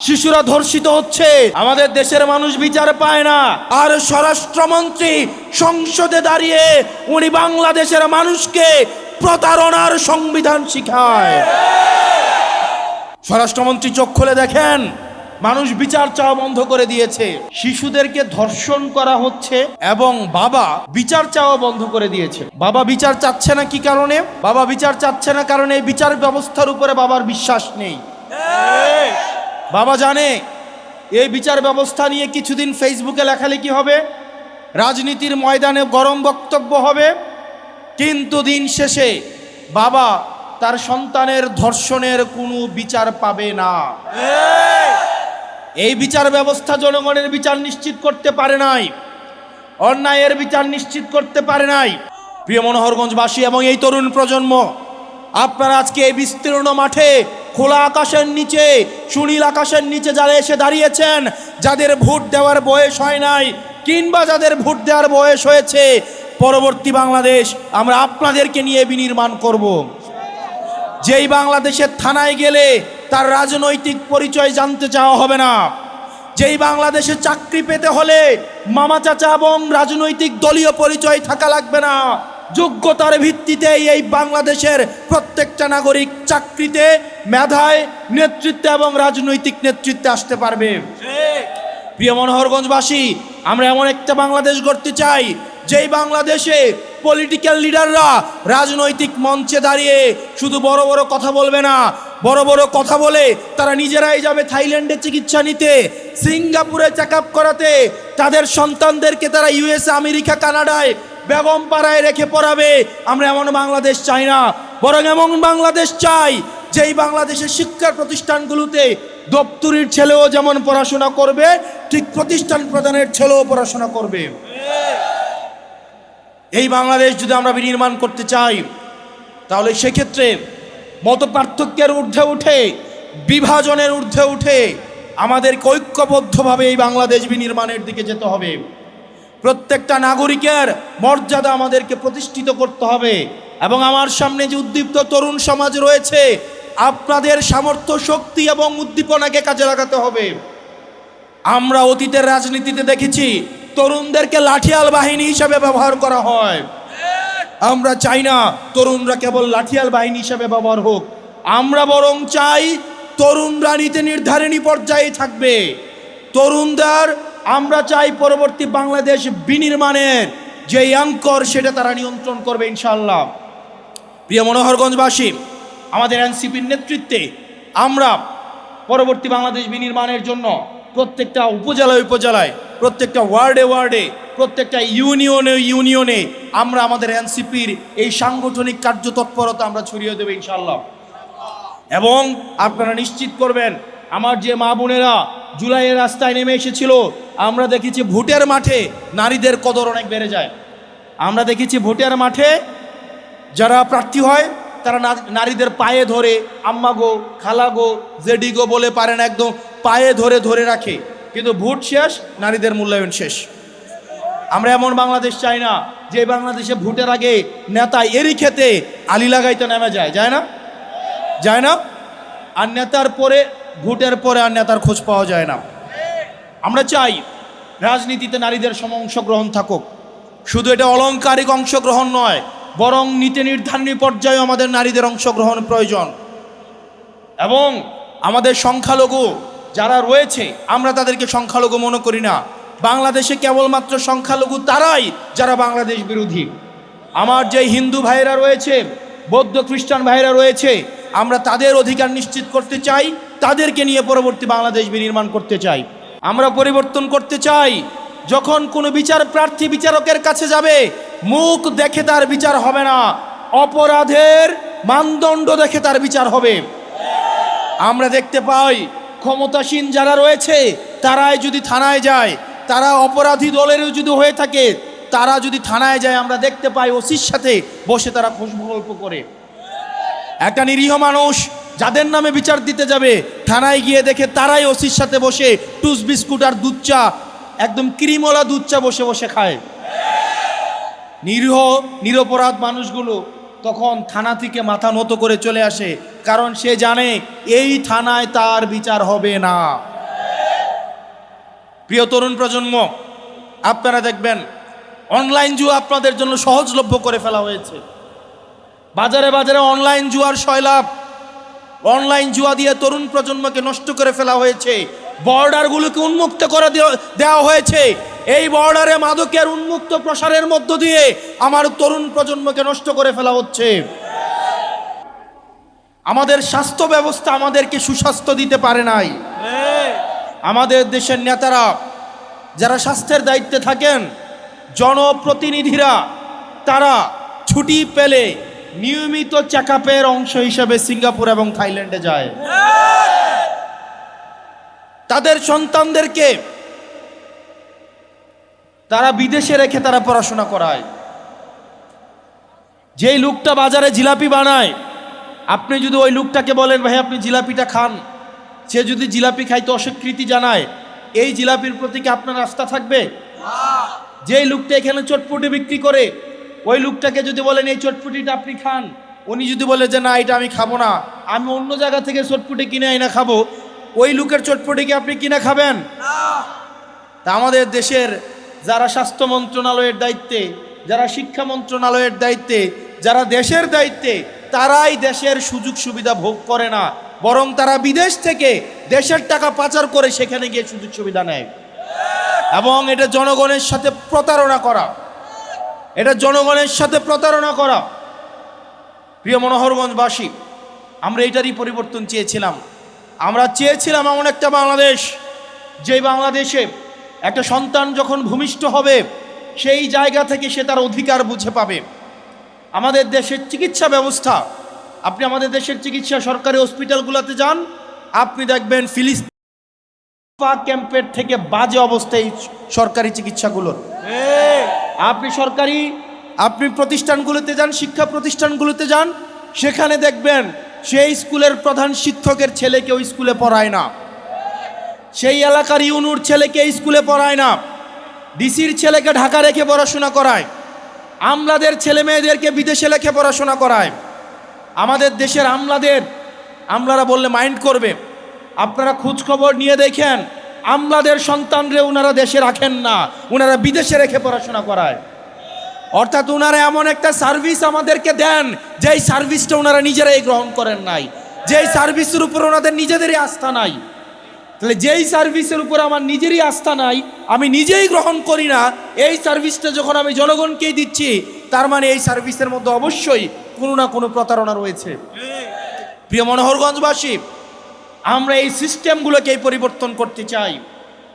শিশুরা ধর্ষিত হচ্ছে, আমাদের দেশের মানুষ বিচার পায় না। আর স্বরাষ্ট্রমন্ত্রী সংসদে দাঁড়িয়ে উনি বাংলাদেশের মানুষকে প্রতারণার সংবিধান শিখায়। স্বরাষ্ট্রমন্ত্রী চোখ খুলে দেখেন, মানুষ বিচার চাওয়া বন্ধ করে দিয়েছে। শিশুদেরকে ধর্ষণ করা হচ্ছে এবং বাবা বিচার চাওয়া বন্ধ করে দিয়েছে। বাবা বিচার চাচ্ছে না কি কারণে? বাবা বিচার চাচ্ছে না কারণ এই বিচার ব্যবস্থার উপরে বাবার বিশ্বাস নেই। বাবা জানে এই বিচার ব্যবস্থা নিয়ে কিছুদিন ফেসবুকে লেখালেখি হবে, রাজনীতির ময়দানে গরম বক্তব্য হবে, কিন্তু দিন শেষে বাবা তার সন্তানের ধর্ষণের কোনো বিচার পাবে না। এই বিচার ব্যবস্থা জনগণের বিচার নিশ্চিত করতে পারে নাই, অন্যায়ের বিচার নিশ্চিত করতে পারে নাই। প্রিয় মনোহরগঞ্জবাসী এবং এই তরুণ প্রজন্ম, আপনারা আজকে এই বিস্তীর্ণ মাঠে খোলা আকাশের নিচে, সুনীল আকাশের নিচে যারা এসে দাঁড়িয়েছেন, যাদের ভোট দেওয়ার বয়স হয় নাই কিংবা যাদের ভোট দেওয়ার বয়স হয়েছে, পরবর্তী বাংলাদেশ আমরা আপনাদেরকে নিয়ে বিনির্মাণ করব। যেই বাংলাদেশের থানায় গেলে তার রাজনৈতিক পরিচয় জানতে চাওয়া হবে না, যেই বাংলাদেশে চাকরি পেতে হলে মামা চাচা এবং রাজনৈতিক দলীয় পরিচয় থাকা লাগবে না, যোগ্যতার ভিত্তিতে এই বাংলাদেশের প্রত্যেকটা নাগরিক চাকরিতে, মেধায়, নেতৃত্বে এবং রাজনৈতিক নেতৃত্বে আসতে পারবে। প্রিয় মনোহরগঞ্জবাসী, আমরা এমন একটা বাংলাদেশ গড়তে চাই যেই বাংলাদেশে পলিটিক্যাল লিডাররা রাজনৈতিক মঞ্চে দাঁড়িয়ে শুধু বড় বড় কথা বলবে না, বড় বড় কথা বলে তারা নিজেরাই যাবে থাইল্যান্ডে চিকিৎসা নিতে, সিঙ্গাপুরে চেক আপ করাতে, তাদের সন্তানদেরকে তারা ইউএসএ, আমেরিকা, কানাডায় বেগম পাড়ায় রেখে পড়াবে। আমরা এমন বাংলাদেশ চাই না, বরং এমন বাংলাদেশ চাই যেই বাংলাদেশের শিক্ষা প্রতিষ্ঠানগুলোতে দপ্তরির ছেলেও যেমন পড়াশোনা করবে, ঠিক প্রতিষ্ঠান প্রধানের ছেলেও পড়াশোনা করবে। এই বাংলাদেশ যদি আমরা বিনির্মাণ করতে চাই, তাহলে সেক্ষেত্রে মত পার্থক্যের ঊর্ধ্বে উঠে, বিভাজনের ঊর্ধ্বে উঠে আমাদেরকে ঐক্যবদ্ধভাবে এই বাংলাদেশ বিনির্মাণের দিকে যেতে হবে। প্রত্যেকটা নাগরিকের মর্যাদা আমাদেরকে প্রতিষ্ঠিত করতে হবে। এবং আমার সামনে যে উদ্দীপ্ত তরুণ সমাজ রয়েছে, আপনাদের সামর্থ্য, শক্তি এবং উদ্দীপনাকে কাজে লাগাতে হবে। আমরা অতীতের রাজনীতিতে দেখেছি তরুণদেরকে লাঠিয়াল বাহিনী হিসাবে ব্যবহার করা হয়। আমরা চাই না তরুণরা কেবল লাঠিয়াল বাহিনী হিসাবে ব্যবহার হোক, আমরা বরং চাই তরুণরা নীতি নির্ধারণী পর্যায়ে থাকবে। তরুণদের আমরা চাই পরবর্তী বাংলাদেশ বিনির্মাণের যে অঙ্কর সেটা তারা নিয়ন্ত্রণ করবে ইনশাআল্লাহ। প্রিয় মনোহরগঞ্জবাসী, আমাদের এনসিপির নেতৃত্বে আমরা পরবর্তী বাংলাদেশ বিনির্মাণের জন্য প্রত্যেকটা উপজেলায় উপজেলায়, প্রত্যেকটা ওয়ার্ডে ওয়ার্ডে, প্রত্যেকটা ইউনিয়নে ইউনিয়নে আমরা আমাদের এনসিপির এই সাংগঠনিক কার্যতৎপরতা আমরা ছড়িয়ে দেব ইনশাআল্লাহ। এবং আপনারা নিশ্চিত করবেন, আমার যে মা বোনেরা জুলাইয়ের রাস্তায় নেমে এসেছিল, আমরা দেখেছি ভোটের মাঠে নারীদের কদর অনেক বেড়ে যায়। আমরা দেখেছি ভোটের মাঠে যারা প্রার্থী হয় তারা নারীদের পায়ে ধরে আম্মা গো, খালা গো, জেডি গো বলে পারেন, একদম পায়ে ধরে ধরে রাখে, কিন্তু ভোট শেষ, নারীদের মূল্যায়ন শেষ। আমরা এমন বাংলাদেশ চাই না যে বাংলাদেশে ভোটের আগে নেতা এরই খেতে আলি লাগাইতে নেমে যায়, যায় না, যায় না, আর নেতার পরে, ভোটের পরে আর নেতার খোঁজ পাওয়া যায় না। আমরা চাই রাজনীতিতে নারীদের সম অংশগ্রহণ থাকুক। শুধু এটা অলংকারিক অংশগ্রহণ নয়, বরং নীতি নির্ধারণী পর্যায়ে আমাদের নারীদের অংশগ্রহণ প্রয়োজন। এবং আমাদের সংখ্যালঘু যারা রয়েছে, আমরা তাদেরকে সংখ্যালঘু মনে করি না। বাংলাদেশে কেবলমাত্র সংখ্যালঘু তারাই যারা বাংলাদেশ বিরোধী। আমার যে হিন্দু ভাইয়েরা রয়েছে, বৌদ্ধ খ্রিস্টান ভাইয়েরা রয়েছে, আমরা তাদের অধিকার নিশ্চিত করতে চাই, তাদেরকে নিয়ে পরবর্তী বাংলাদেশ বিনির্মাণ করতে চাই। আমরা পরিবর্তন করতে চাই, যখন কোনো বিচার প্রার্থী বিচারকের কাছে যাবে, মুখ দেখে তার বিচার হবে না, অপরাধের মানদণ্ড দেখে তার বিচার হবে। আমরা দেখতে পাই ক্ষমতাসীন যারা রয়েছে তারাই যদি থানায় যায়, তারা অপরাধী দলেরও যদি হয়ে থাকে, তারা যদি থানায় যায়, আমরা দেখতে পাই ওসির সাথে বসে তারা খোঁজগল্প করে। একটা নিরীহ মানুষ যাদের নামে বিচার দিতে যাবে, থানায় গিয়ে দেখে তারাই ওসির সাথে বসে টুস বিস্কুট আর দুধ চা, একদম ক্রিমওয়ালা দুধ চা বসে বসে খায়। নিরীহ নিরপরাধ মানুষগুলো তখন থানা থেকে মাথা নত করে চলে আসে, কারণ সে জানে এই থানায় তার বিচার হবে না। প্রিয় তরুণ প্রজন্ম, আপনারা দেখবেন অনলাইন জুয়া আপনাদের জন্য সহজলভ্য করে ফেলা হয়েছে। বাজারে বাজারে অনলাইন জুয়ার সয়লাভ, অনলাইন জুয়া দিয়ে তরুণ প্রজন্মকে নষ্ট করে ফেলা হয়েছে। বর্ডারগুলোকে উন্মুক্ত করে দেওয়া হয়েছে। এই বর্ডারে মাদকের উন্মুক্ত প্রসারের মধ্য দিয়ে আমার তরুণ প্রজন্মকে নষ্ট করে ফেলা হচ্ছে। আমাদের স্বাস্থ্য ব্যবস্থা আমাদেরকে সুস্বাস্থ্য দিতে পারে নাই। আমাদের দেশের নেতারা যারা স্বাস্থ্যের দায়িত্বে থাকেন, জনপ্রতিনিধিরা, তারা ছুটি পেলে নিয়মিত চেক আপের অংশ হিসেবে সিঙ্গাপুর এবং থাইল্যান্ডে যায়। তাদের সন্তানদেরকে তারা বিদেশে রেখে তারা পড়াশোনা করায়। যেই লোকটা বাজারে জিলাপি বানায়, আপনি যদি ওই লোকটাকে বলেন ভাই আপনি জিলাপিটা খান, সে যদি জিলাপি খাইতে অস্বীকৃতি জানায়, এই জিলাপির প্রতি কি আপনার আস্থা থাকবে? যেই লোকটা এখানে চটপটি বিক্রি করে, ওই লোকটাকে যদি বলেন এই চটপটিটা আপনি খান, উনি যদি বলে যে না এটা আমি খাবো না, আমি অন্য জায়গা থেকে চটপটি কিনে আইনা খাবো, ওই লোকের চটপটি কি আপনি কিনে খাবেন? তা আমাদের দেশের যারা স্বাস্থ্য মন্ত্রণালয়ের দায়িত্বে, যারা শিক্ষা মন্ত্রণালয়ের দায়িত্বে, যারা দেশের দায়িত্বে, তারাই দেশের সুযোগ সুবিধা ভোগ করে না, বরং তারা বিদেশ থেকে দেশের টাকা পাচার করে সেখানে গিয়ে সুযোগ সুবিধা নেয়। এবং এটা জনগণের সাথে প্রতারণা করা, এটা জনগণের সাথে প্রতারণা করা। প্রিয় মনোহরগঞ্জবাসী, আমরা এটারই পরিবর্তন চেয়েছিলাম। আমরা চেয়েছিলাম এমন একটা বাংলাদেশ, যেই বাংলাদেশে একটা সন্তান যখন ভূমিষ্ঠ হবে সেই জায়গা থেকে সে তার অধিকার বুঝে পাবে। আমাদের দেশের চিকিৎসা ব্যবস্থা, আপনি আমাদের দেশের চিকিৎসা সরকারি হসপিটালগুলোতে যান, আপনি দেখবেন ফিলিস্তিন ক্যাম্পের থেকে বাজে অবস্থায় সরকারি চিকিৎসাগুলোর। আপনি প্রতিষ্ঠানগুলোতে যান, শিক্ষা প্রতিষ্ঠানগুলোতে যান, সেখানে দেখবেন সেই স্কুলের প্রধান শিক্ষকের ছেলেকে ওই স্কুলে পড়ায় না, সেই এলাকার ইউনুর ছেলেকে স্কুলে পড়ায় না, ডিসির ছেলেকে ঢাকা রেখে পড়াশোনা করায়, আমলাদের ছেলে মেয়েদেরকে বিদেশে রেখে পড়াশোনা করায়। আমাদের দেশের আমলারা বললে মাইন্ড করবে, আপনারা খোঁজ খবর নিয়ে দেখেন, আমলাদের সন্তানরে ওনারা দেশে রাখেন না, ওনারা বিদেশে রেখে পড়াশোনা করায়। অর্থাৎ ওনারা এমন একটা সার্ভিস আমাদেরকে দেন যেই সার্ভিসটা ওনারা নিজেরাই গ্রহণ করেন নাই, যেই সার্ভিসের উপর ওনাদের নিজেদেরই আস্থা নাই। তাহলে যেই সার্ভিসের উপর আমার নিজেরই আস্থা নাই, আমি নিজেই গ্রহণ করি না, এই সার্ভিসটা যখন আমি জনগণকেই দিচ্ছি, তার মানে এই সার্ভিসের মধ্যে অবশ্যই কোনো না কোনো প্রতারণা রয়েছে। প্রিয় মনোহরগঞ্জবাসী, আমরা এই সিস্টেমগুলোকেই পরিবর্তন করতে চাই।